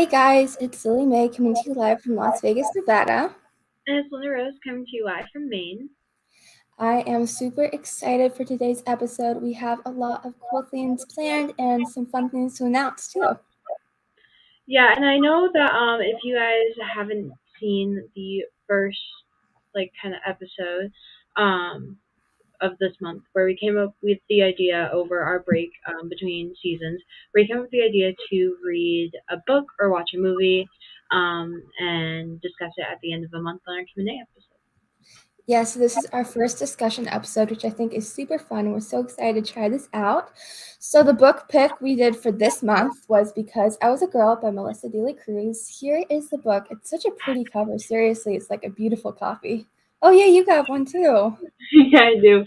Hey guys, it's Lily Mae coming to you live from Las Vegas, Nevada. And it's LindaRose coming to you live from Maine. I am super excited for today's episode. We have a lot of cool things planned and some fun things to announce too. Yeah, and I know that if you guys haven't seen the first kind of episode um of this month where we came up with the idea over our break between seasons, where we came up with the idea to read a book or watch a movie and discuss it at the end of the month on our Q&A episode. Yeah, so this is our first discussion episode, which I think is super fun. We're so excited to try this out. So the book pick we did for this month was Because I Was a Girl by Melissa De Cruz. Here is the book. It's such a pretty cover. Seriously, it's like a beautiful copy. Oh yeah, you got one too. Yeah, I do.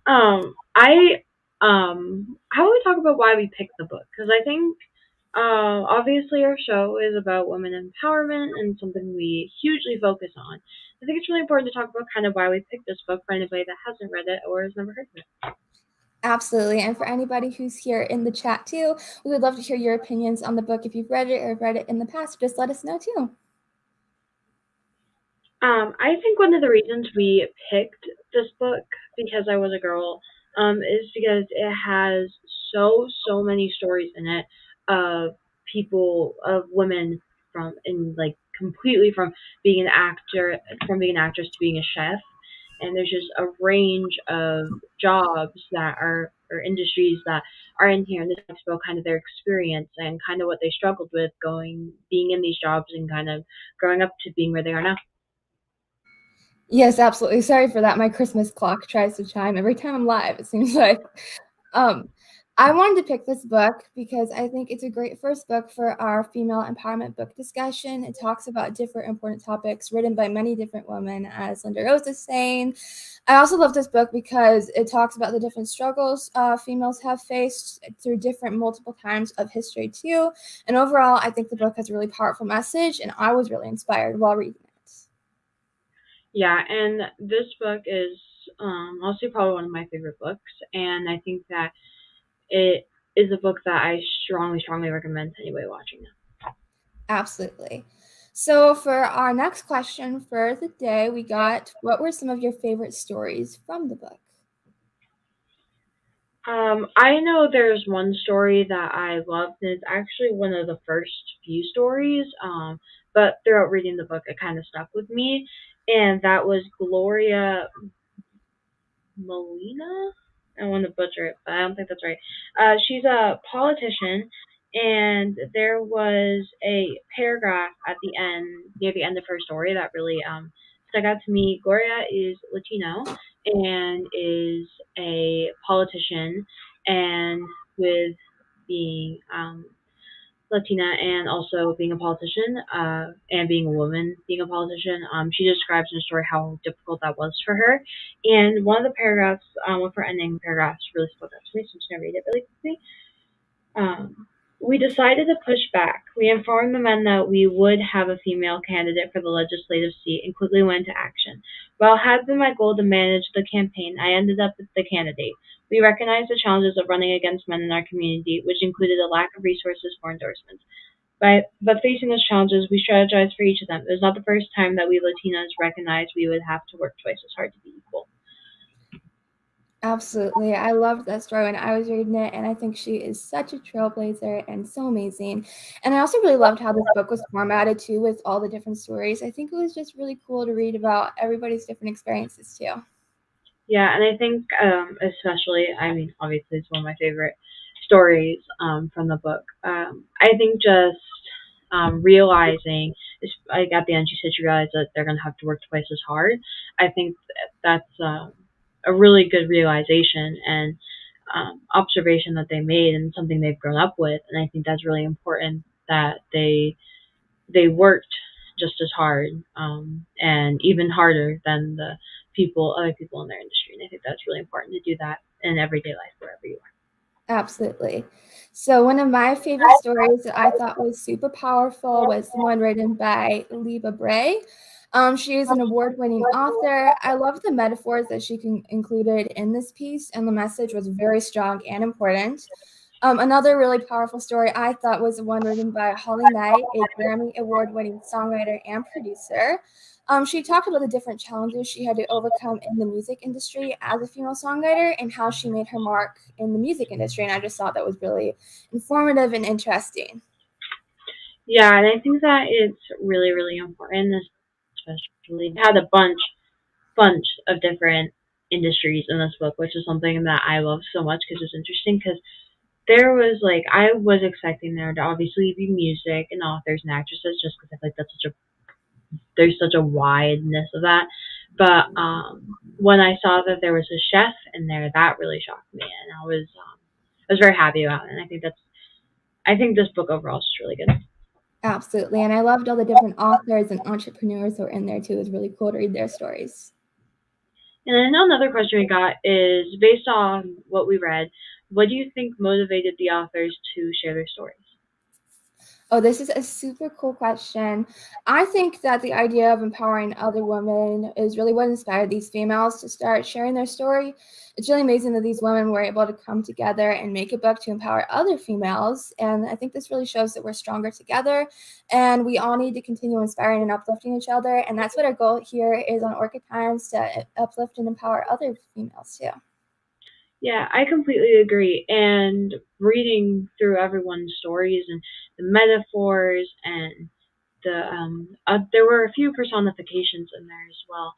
I how about we talk about why we picked the book? Because I think obviously our show is about women empowerment and something we hugely focus on. I think it's really important to talk about kind of why we picked this book for anybody that hasn't read it or has never heard of it. Absolutely. And for anybody who's here in the chat too, we would love to hear your opinions on the book. If you've read it or read it in the past, just let us know too. I think one of the reasons we picked this book, Because I Was a Girl, is because it has so many stories in it of people, of women from, and like completely from being an actor, from being an actress to being a chef. And there's just a range of jobs that are, or industries that are in here. And this talks about kind of their experience and kind of what they struggled with being in these jobs and kind of growing up to being where they are now. Yes, absolutely. Sorry for that. My Christmas clock tries to chime every time I'm live, it seems like. Um, I wanted to pick this book because I think it's a great first book for our female empowerment book discussion. It talks about different important topics written by many different women, as LindaRose is saying. I also love this book because it talks about the different struggles females have faced through different multiple times of history too. And overall, I think the book has a really powerful message, and I was really inspired while reading it. Yeah, and this book is also probably one of my favorite books, and I think that it is a book that I strongly recommend to anybody watching it. Absolutely. So for our next question for the day, we got, what were some of your favorite stories from the book? I know there's one story that I loved, and it's actually one of the first few stories, but throughout reading the book, it kind of stuck with me, and that was Gloria Molina. I want to butcher it, but I don't think that's right. She's a politician, and there was a paragraph at the end, near the end of her story, that really stuck out to me. Gloria is Latino and is a politician, and with being Latina and also being a politician, and being a woman being a politician. She describes in the story how difficult that was for her. And one of the paragraphs, one of her ending paragraphs, really spoke out to me, so I'm just going to read it really quickly. Um, we decided to push back. We informed the men that we would have a female candidate for the legislative seat and quickly went into action. While it had been my goal to manage the campaign, I ended up with the candidate. We recognized the challenges of running against men in our community, which included a lack of resources for endorsements. But facing those challenges, we strategized for each of them. It was not the first time that we Latinas recognized we would have to work twice as hard to be equal. Absolutely. I loved that story when I was reading it, and I think she is such a trailblazer and so amazing. And I also really loved how this book was formatted too, with all the different stories. I think it was just really cool to read about everybody's different experiences too. Yeah, and I think especially, I mean, obviously it's one of my favorite stories from the book. I think just realizing, like at the end, she said she realized that they're going to have to work twice as hard. I think that's a really good realization and observation that they made and something they've grown up with. And I think that's really important that they worked just as hard and even harder than the other people in their industry. And I think that's really important to do that in everyday life wherever you are. Absolutely. So one of my favorite stories that I thought was super powerful was the one written by Liba Bray. She is an award-winning author. I love the metaphors that she included in this piece, and the message was very strong and important. Another really powerful story I thought was one written by Holly Knight, a Grammy Award-winning songwriter and producer. She talked about the different challenges she had to overcome in the music industry as a female songwriter and how she made her mark in the music industry. And I just thought that was really informative and interesting. Yeah, and I think that it's really, really important, especially had a bunch of different industries in this book, which is something that I love so much because it's interesting. Because there was like I was expecting there to obviously be music and authors and actresses, just because I feel like there's such a wideness of that. But when I saw that there was a chef in there, that really shocked me, and I was very happy about it. And I think this book overall is just really good. Absolutely. And I loved all the different authors and entrepreneurs who were in there too. It was really cool to read their stories. And then another question we got is based on what we read, what do you think motivated the authors to share their stories? Oh, this is a super cool question. I think that the idea of empowering other women is really what inspired these females to start sharing their story. It's really amazing that these women were able to come together and make a book to empower other females. And I think this really shows that we're stronger together and we all need to continue inspiring and uplifting each other. And that's what our goal here is on Orchid Times, to uplift and empower other females too. Yeah, I completely agree. And reading through everyone's stories and the metaphors and there were a few personifications in there as well.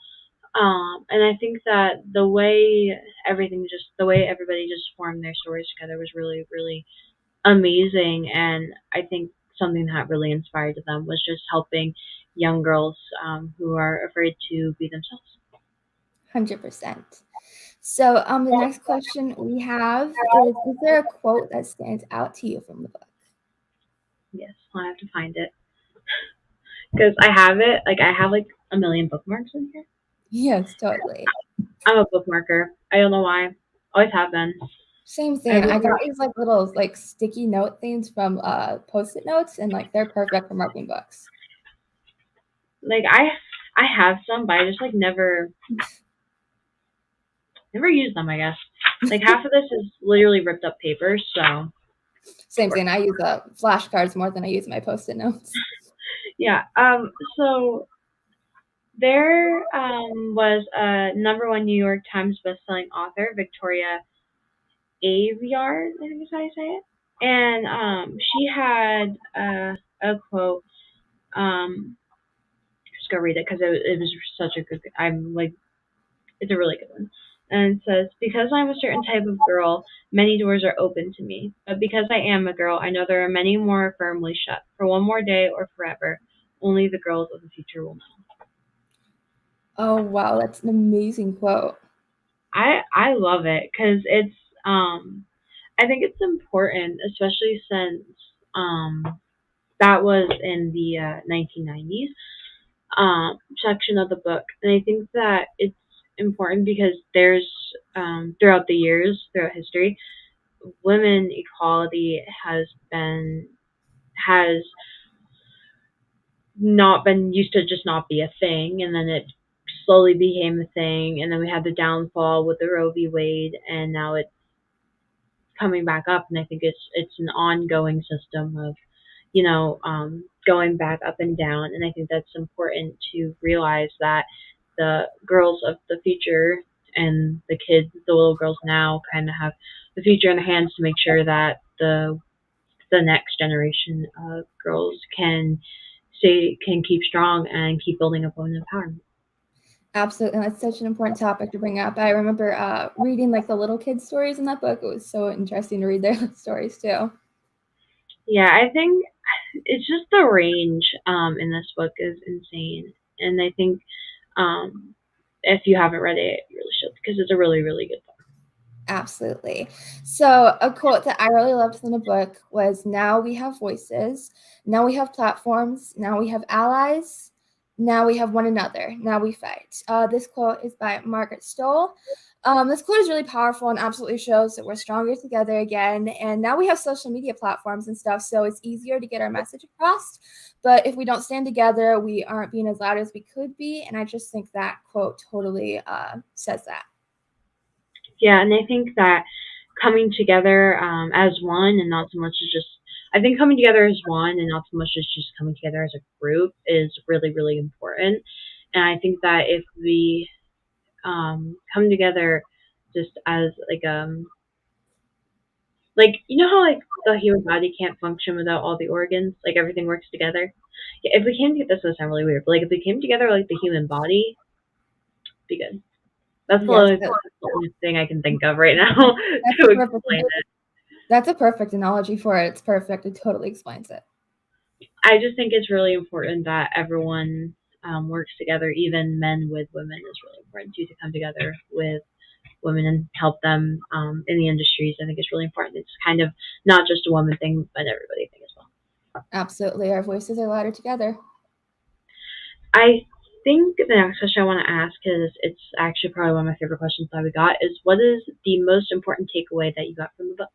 And I think that the way everybody just formed their stories together was really, really amazing. And I think something that really inspired them was just helping young girls who are afraid to be themselves. 100%. So the next question we have is there a quote that stands out to you from the book? Yes, I have to find it because I have it. Like I have like a million bookmarks in here. Yes, totally. I'm a bookmarker. I don't know why. Always have been. Same thing. Every I got these like little like sticky note things from Post-it notes, and like they're perfect for marking books. like I have some, but I just like never use them. I guess like half of this is literally ripped up paper. So Same thing. I use flashcards more than I use my Post-it notes. yeah. So there was a number one New York Times bestselling author, Victoria Aveyard, I think is how you say it. And she had a quote. Just go read it because it was such a good. I'm like, it's a really good one. And it says, because I'm a certain type of girl, many doors are open to me. But because I am a girl, I know there are many more firmly shut. For one more day or forever, only the girls of the future will know. Oh wow, that's an amazing quote. I love it because I think it's important, especially since that was in the 1990s section of the book, and I think that it's important because there's throughout the years, throughout history, women equality has not been used to just not be a thing, and then it slowly became a thing, and then we had the downfall with the Roe v. Wade, and now it's coming back up, and I think it's an ongoing system of going back up and down, and I think that's important to realize that the girls of the future and the little girls now, kind of have the future in their hands to make sure that the next generation of girls can keep strong and keep building up women empowerment. Absolutely, and that's such an important topic to bring up. I remember reading like the little kids' stories in that book. It was so interesting to read their stories too. Yeah, I think it's just the range in this book is insane, and I think um, if you haven't read it, you really should because it's a really, really good book. Absolutely. So a quote that I really loved from the book was, now we have voices, now we have platforms, now we have allies, now we have one another, now we fight. This quote is by Margaret Stoll. This quote is really powerful and absolutely shows that we're stronger together again. And now we have social media platforms and stuff, so it's easier to get our message across. But if we don't stand together, we aren't being as loud as we could be. And I just think that quote totally says that. Yeah, and I think that coming together as one and not so much as just. I think coming together as one and not so much as just coming together as a group is really really important. And I think that if we come together just as like you know how like the human body can't function without all the organs, like everything works together. Yeah, if we came together, this would sound really weird, but like if we came together like the human body, it'd be good. That's Yes, the only thing I can think of right now that's to a perfect explain it. that's a perfect analogy for it. It's perfect. It totally explains it. I just think it's really important that everyone works together, even men with women is really important too, to come together with women and help them in the industries. I think it's really important. It's kind of not just a woman thing, but everybody thing as well. Absolutely. Our voices are louder together. I think the next question I want to ask is it's actually probably one of my favorite questions that we got is what is the most important takeaway that you got from the book?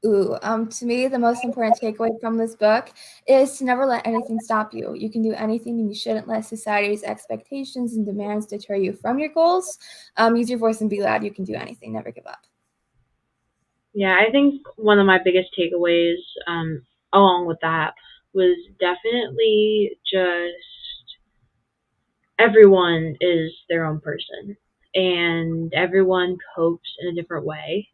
Ooh, to me, the most important takeaway from this book is to never let anything stop you. You can do anything, and you shouldn't let society's expectations and demands deter you from your goals. Use your voice and be loud. You can do anything. Never give up. Yeah, I think one of my biggest takeaways along with that was definitely just everyone is their own person and everyone copes in a different way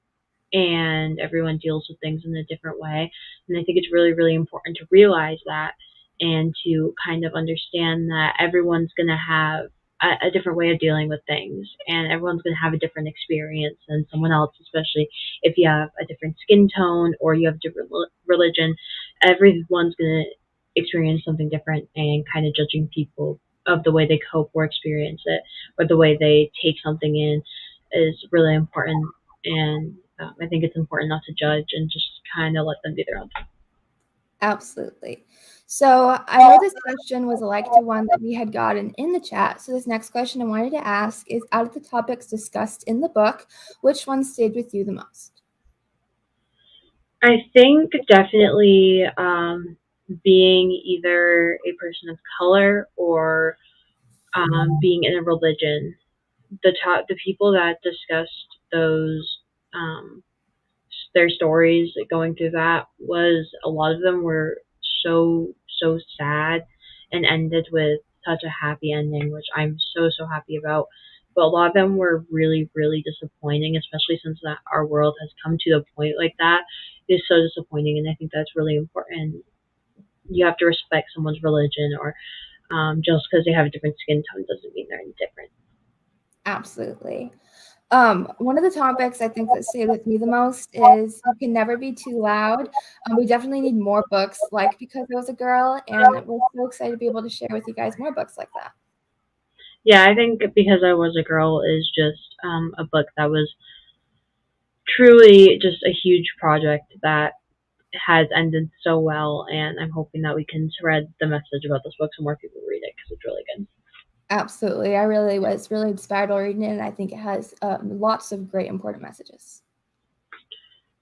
and everyone deals with things in a different way. And I think it's really, really important to realize that and to kind of understand that everyone's going to have a different way of dealing with things and everyone's going to have a different experience than someone else, especially if you have a different skin tone or you have different religion. Everyone's going to experience something different and kind of judging people of the way they cope or experience it or the way they take something in is really important and I think it's important not to judge and just kind of let them do their own thing. Absolutely. So I know this question was like to one that we had gotten in the chat. So this next question I wanted to ask is out of the topics discussed in the book, which one stayed with you the most? I think definitely being either a person of color or being in a religion. The people that discussed those um, their stories going through that was a lot of them were so sad and ended with such a happy ending, which I'm so happy about. But a lot of them were really really disappointing, especially since that our world has come to a point like that. It's so disappointing, and I think that's really important. You have to respect someone's religion, or just because they have a different skin tone doesn't mean they're indifferent. Absolutely. One of the topics I think that stayed with me the most is you can never be too loud. We definitely need more books like Because I Was a Girl, and we're so excited to be able to share with you guys more books like that. Yeah, I think Because I Was a Girl is just a book that was truly just a huge project that has ended so well, and I'm hoping that we can spread the message about this book so more people read it because it's really good. Absolutely. I really was really inspired while reading it, and I think it has lots of great important messages.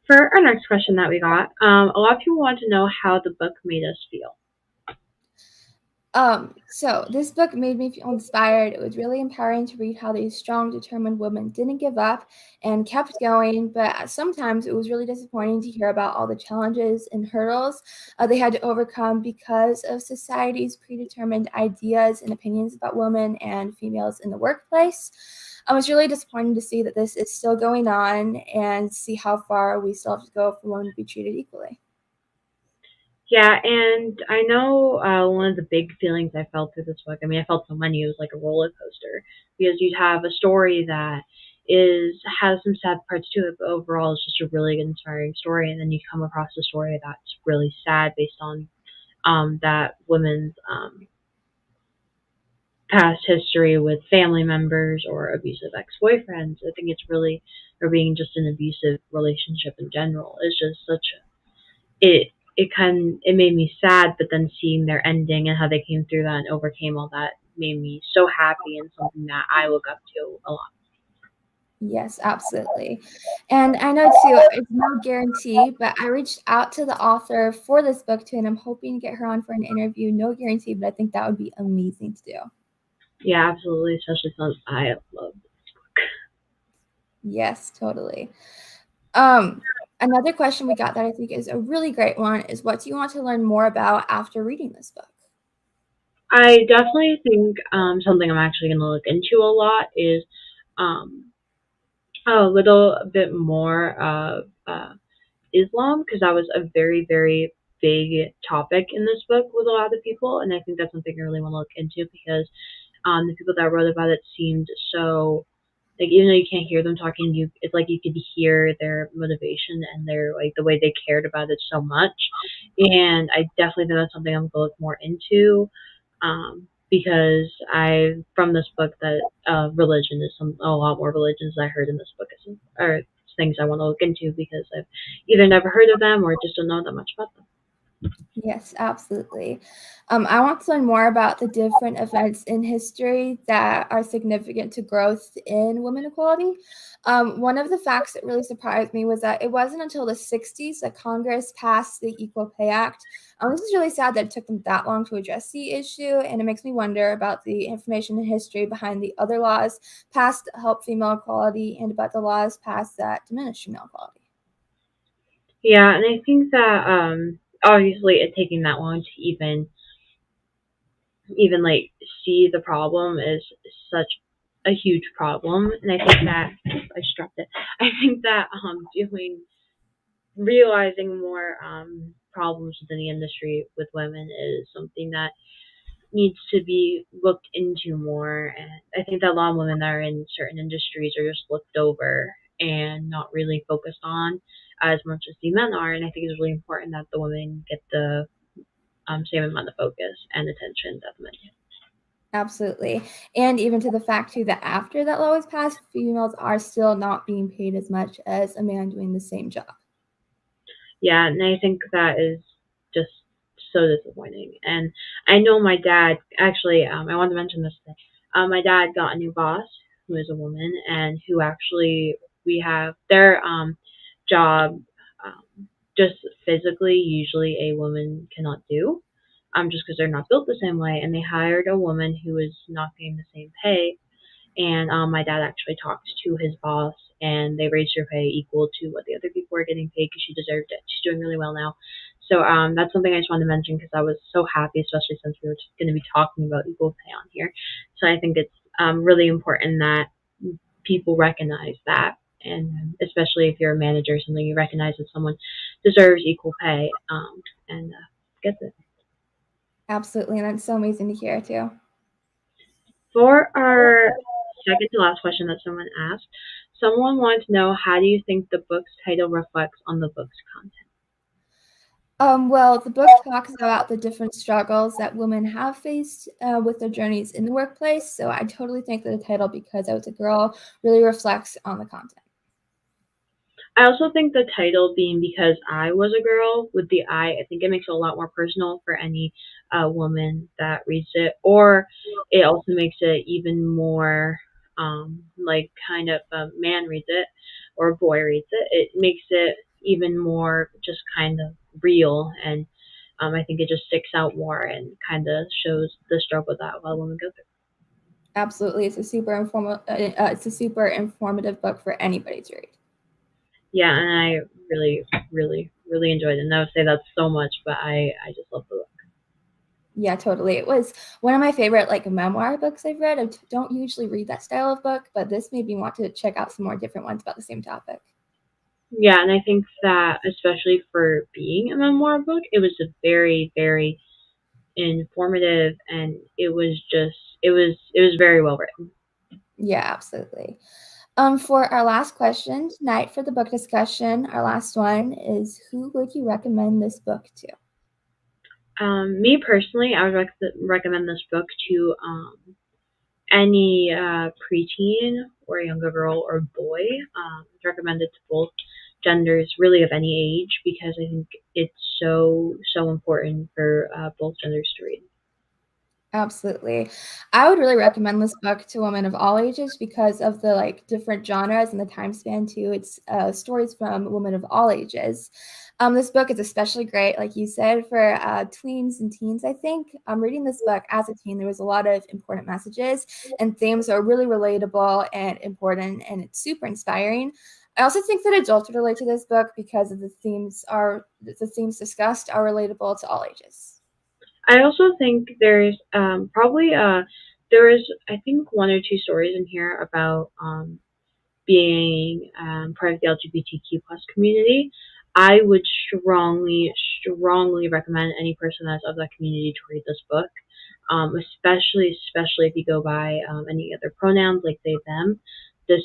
For our next question that we got, a lot of people want to know how the book made us feel. So this book made me feel inspired. It was really empowering to read how these strong, determined women didn't give up and kept going. But sometimes it was really disappointing to hear about all the challenges and hurdles they had to overcome because of society's predetermined ideas and opinions about women and females in the workplace. It's really disappointing to see that this is still going on and see how far we still have to go for women to be treated equally. Yeah, and I know one of the big feelings I felt through this book. I mean, I felt so many. It was like a roller coaster because you'd have a story that has some sad parts to it, but overall it's just a really good, inspiring story. And then you come across a story that's really sad based on that woman's past history with family members or abusive ex-boyfriends. I think it's really, or being just an abusive relationship in general, is just such it made me sad, but then seeing their ending and how they came through that and overcame all that made me so happy and something that I look up to a lot. Yes, absolutely. And I know too, it's no guarantee, but I reached out to the author for this book too, and I'm hoping to get her on for an interview. No guarantee, but I think that would be amazing to do. Yeah, absolutely, especially since I love. Yes, totally. Another question we got that I think is a really great one is, what do you want to learn more about after reading this book? I definitely think something I'm actually going to look into a lot is um, a little bit more of Islam, because that was a very, very big topic in this book with a lot of people, and I think that's something I really want to look into because the people that wrote about it seemed so, like, even though you can't hear them talking, it's like you could hear their motivation and their, like, the way they cared about it so much. And I definitely think that's something I'm going to look more into, because I from this book that religion is a lot more religions I heard in this book are things I want to look into because I've either never heard of them or just don't know that much about them. Yes, absolutely. I want to learn more about the different events in history that are significant to growth in women equality. One of the facts that really surprised me was that it wasn't until the 60s that Congress passed the Equal Pay Act. This is really sad that it took them that long to address the issue, and it makes me wonder about the information and history behind the other laws passed to help female equality and about the laws passed that diminish female equality. Yeah, and I think that obviously it taking that long to even like see the problem is such a huge problem, and I think that I struck it. I think that doing realizing more problems within the industry with women is something that needs to be looked into more. And I think that a lot of women that are in certain industries are just looked over and not really focused on as much as the men are. And I think it's really important that the women get the same amount of focus and attention that the men do. Absolutely. And even to the fact, too, that after that law was passed, females are still not being paid as much as a man doing the same job. Yeah, and I think that is just so disappointing. And I know my dad actually. I wanted to mention this thing. My dad got a new boss who is a woman, and who actually we have their job, just physically usually a woman cannot do, just because they're not built the same way. And they hired a woman who is not getting the same pay, and my dad actually talked to his boss, and they raised her pay equal to what the other people were getting paid because she deserved it. She's doing really well now. So that's something I just wanted to mention because I was so happy, especially since we were going to be talking about equal pay on here. So I think it's really important that people recognize that. And especially if you're a manager or something, you recognize that someone deserves equal pay, and gets it. Absolutely. And that's so amazing to hear, too. For our second to last question that someone asked, someone wanted to know, how do you think the book's title reflects on the book's content? Well, the book talks about the different struggles that women have faced with their journeys in the workplace. So I totally think that the title, Because I Was a Girl, really reflects on the content. I also think the title being Because I Was a Girl with the I think it makes it a lot more personal for any woman that reads it. Or it also makes it even more like kind of a man reads it or a boy reads it. It makes it even more just kind of real. And I think it just sticks out more and kind of shows the struggle that a lot of women go through. Absolutely. It's a super informative book for anybody to read. Yeah, and I really, really, really enjoyed it. And I would say that so much, but I just love the book. Yeah, totally. It was one of my favorite memoir books I've read. I don't usually read that style of book, but this made me want to check out some more different ones about the same topic. Yeah, and I think that especially for being a memoir book, it was a very, very informative, and it was very well written. Yeah, absolutely. For our last question tonight for the book discussion, our last one is, who would you recommend this book to? Me personally, I would recommend this book to any preteen or younger girl or boy. It's recommended to both genders, really of any age, because I think it's so important for both genders to read. Absolutely. I would really recommend this book to women of all ages because of the different genres and the time span too. It's stories from women of all ages. This book is especially great, like you said, for tweens and teens, I think. Reading this book as a teen, there was a lot of important messages and themes that are really relatable and important, and it's super inspiring. I also think that adults would relate to this book because of the themes discussed are relatable to all ages. I also think there's probably there is I think one or two stories in here about being part of the LGBTQ plus community. I would strongly recommend any person that's of that community to read this book, especially if you go by any other pronouns like they, them. This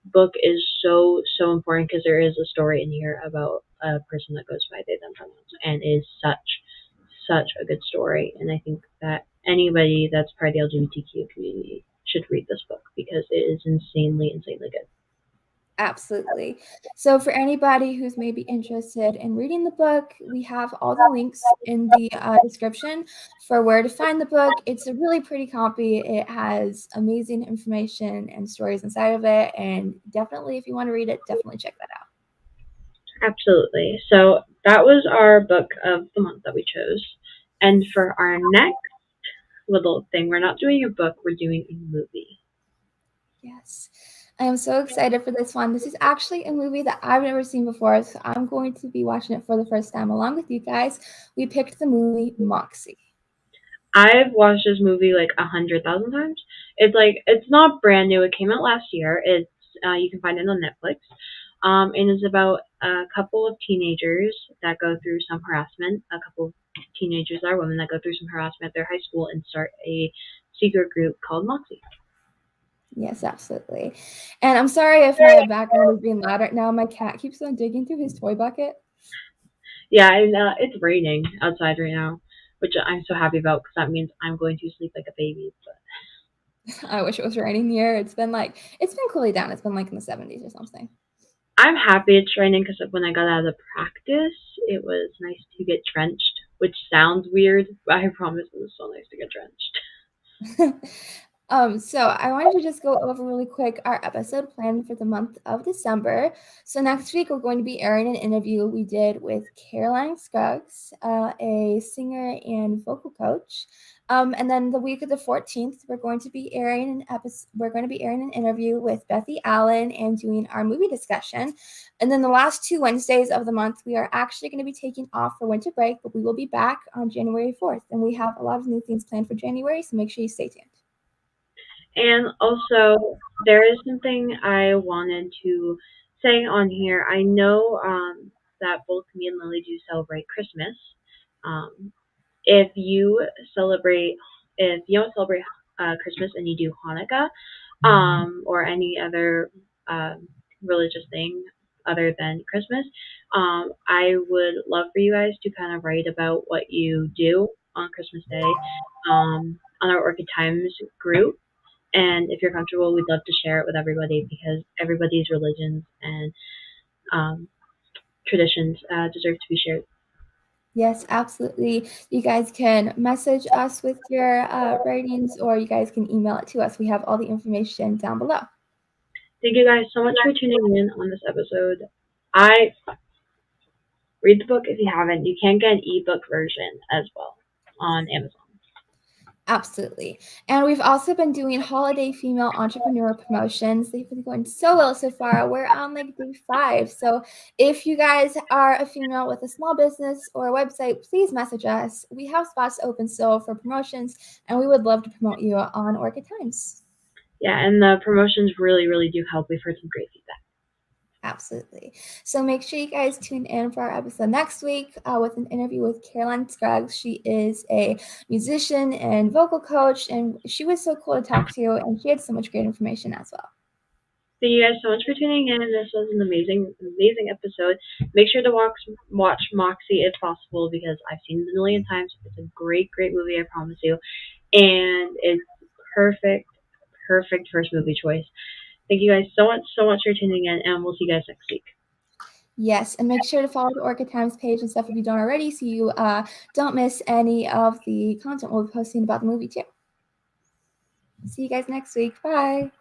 book is so important because there is a story in here about a person that goes by they, them pronouns and is such a good story. And I think that anybody that's part of the LGBTQ community should read this book because it is insanely good. Absolutely. So for anybody who's maybe interested in reading the book, we have all the links in the description for where to find the book. It's a really pretty copy. It has amazing information and stories inside of it. And definitely, if you want to read it, definitely check that out. Absolutely. So that was our book of the month that we chose. And for our next little thing, we're not doing a book, we're doing a movie. Yes. I am so excited for this one. This is actually a movie that I've never seen before, so I'm going to be watching it for the first time along with you guys. We picked the movie Moxie. I've watched this movie like 100,000 times. It's not brand new. It came out last year. It's you can find it on Netflix. And it's about a couple of teenagers that go through some harassment. A couple of teenagers that are women that go through some harassment at their high school and start a secret group called Moxie. Yes, absolutely. And I'm sorry if my background is being loud right now. My cat keeps on digging through his toy bucket. Yeah, and it's raining outside right now, which I'm so happy about because that means I'm going to sleep like a baby. But I wish it was raining here. It's been cooling down. It's been like in the 70s or something. I'm happy it's raining because when I got out of practice, it was nice to get drenched, which sounds weird, but I promise it was so nice to get drenched. So I wanted to just go over really quick our episode plan for the month of December. So next week we're going to be airing an interview we did with Caroline Scruggs, a singer and vocal coach. And then the week of the 14th, we're going to be airing an interview with Bethy Allen and doing our movie discussion. And then the last 2 Wednesdays of the month, we are actually going to be taking off for winter break, but we will be back on January 4th. And we have a lot of new things planned for January, so make sure you stay tuned. And also, there is something I wanted to say on here. I know that both me and Lily do celebrate Christmas. Um, if you celebrate, if you don't celebrate Christmas and you do Hanukkah, or any other religious thing other than Christmas, I would love for you guys to kind of write about what you do on Christmas Day on our Orchid Times group. And if you're comfortable, we'd love to share it with everybody because everybody's religions and traditions deserve to be shared. Yes, absolutely. You guys can message us with your ratings, or you guys can email it to us. We have all the information down below. Thank you guys so much for tuning in on this episode. I read the book if you haven't. You can get an ebook version as well on Amazon. Absolutely. And we've also been doing holiday female entrepreneur promotions. They've been going so well so far. We're on like day 5. So if you guys are a female with a small business or a website, please message us. We have spots open still for promotions, and we would love to promote you on Orchid Times. Yeah, and the promotions really do help. We've heard some great feedback. Absolutely. So make sure you guys tune in for our episode next week with an interview with Caroline Scruggs. She is a musician and vocal coach, and she was so cool to talk to, and she had so much great information as well. Thank you guys so much for tuning in. This was an amazing episode. Make sure to watch Moxie if possible because I've seen it a million times. It's a great movie, I promise you. And it's perfect first movie choice. Thank you guys so much for tuning in, and we'll see you guys next week. Yes, and make sure to follow the Orchid Times page and stuff if you don't already, so you don't miss any of the content we'll be posting about the movie too. See you guys next week. Bye.